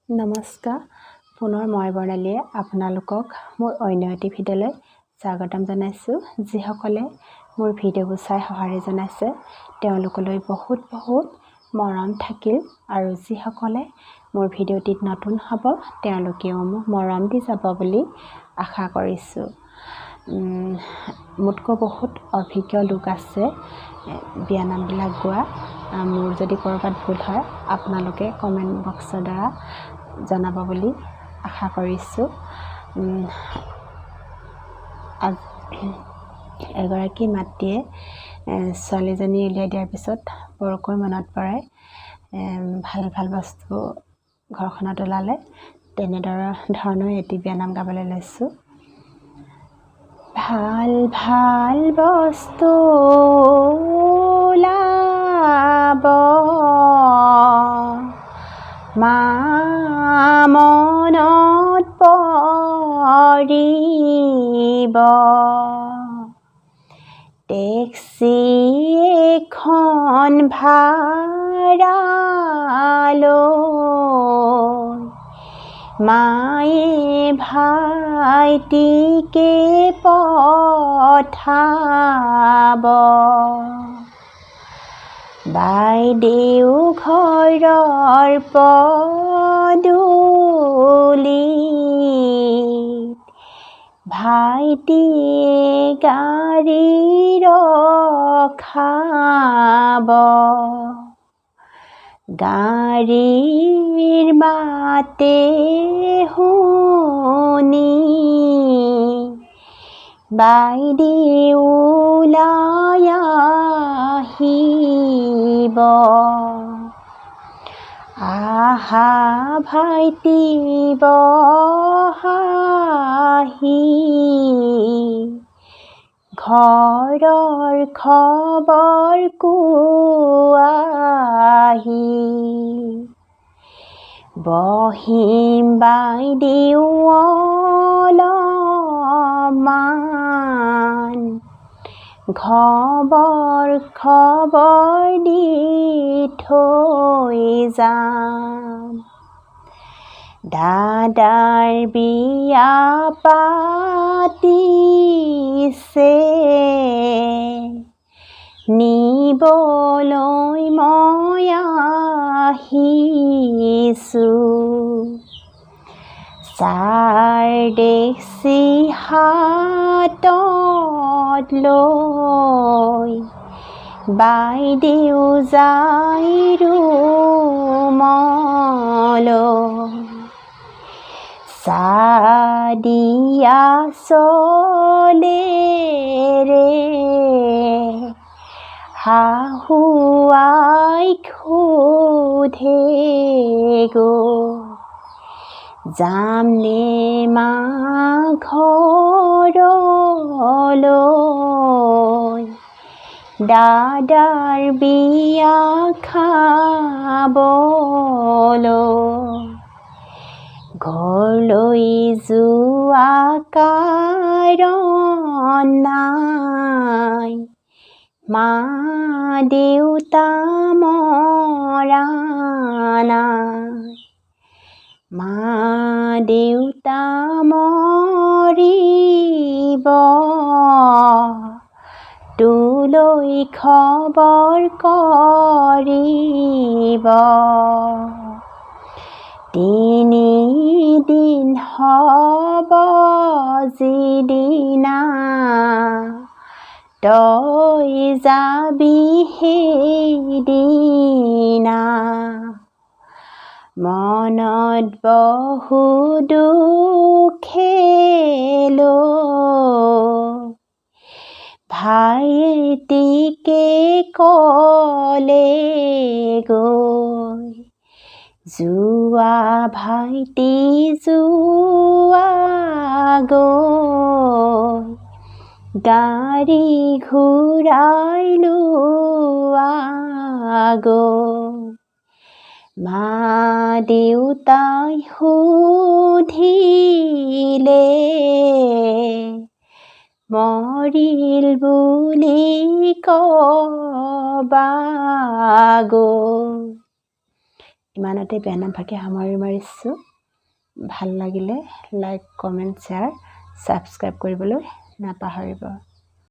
নমস্কাৰ পুনৰ মই বৰ্ণালীয়ে আপোনালোকক মোৰ অন্য এটি ভিডিঅ'লৈ স্বাগতম জনাইছোঁ। যিসকলে মোৰ ভিডিঅ'বোৰ চাই সঁহাৰি জনাইছে তেওঁলোকলৈ বহুত মৰম থাকিল আৰু যিসকলে মোৰ ভিডিঅ'টিত নতুন হ'ব তেওঁলোকেও মোক মৰম দি যাব বুলি আশা কৰিছোঁ। মোতকৈ বহুত অভিজ্ঞ লোক আছে বিয়ানামবিলাক গোৱা। মোৰ যদি ক'ৰবাত ভুল হয় আপোনালোকে কমেণ্ট বক্সৰ দ্বাৰা জনাব বুলি আশা কৰিছোঁ। এগৰাকী মাতৃয়ে ছোৱালীজনী উলিয়াই দিয়াৰ পিছত বৰকৈ মনত পৰে ভাল বস্তু ঘৰখনত ওলালে। তেনেধৰণৰ এটি বিয়ানাম গাবলৈ লৈছোঁ। ভাল বস্তু ওলাব মা মনত পৰিব, টেক্সি এখন ভাড়ালৈ মায়ে ভাইটিকে পঠাব, বাইদেউ ঘৰৰ পদূলিত ভাইটিয়ে গাড়ী ৰখাব, গাড়ীৰ মাতে শুনি বাইদেউ ওলাই আহিব, আহা ভাইটি বহাহি, ঘৰৰ খবৰ কোৱাহি, বহিম বাইদেউ অলপমান, খবৰ দি থৈ যাম, দাদাৰ বিয়া পাতিছে, নিবলৈ মই আহিছোঁ, চাৰ ডেক্সি হাতত লৈ বাইদেউ যায় ৰুমলৈ, চাহ দিয়া চলেৰে শাহুৱাইক সোধে গৈ, যামনে মা ঘৰলৈ, দাদাৰ বিয়া খাবলৈ, ঘৰলৈ যোৱা কাৰণ নাই, মা দেউতা মৰা নাই, মা দেউতা মৰিব, তোলৈ খবৰ কৰিব, তিনিদিন হ'ব যিদিনা তই যাবি সেইদিনা, মনত বহু দুখে লৈ ভাইটিকে ক'লে গৈ, যোৱা ভাইটি যোৱা গৈ, গাড়ী ঘূৰাই লোৱা গৈ, মা দেউতাই সুধিলে মৰিল বুলি ক'বা গৈ, ইমানতে বেয়া নাভাগে সামৰি মাৰিছোঁ। ভাল লাগিলে লাইক, কমেণ্ট, শ্বেয়াৰ, ছাবস্ক্ৰাইব কৰিবলৈ নাপাহৰিব।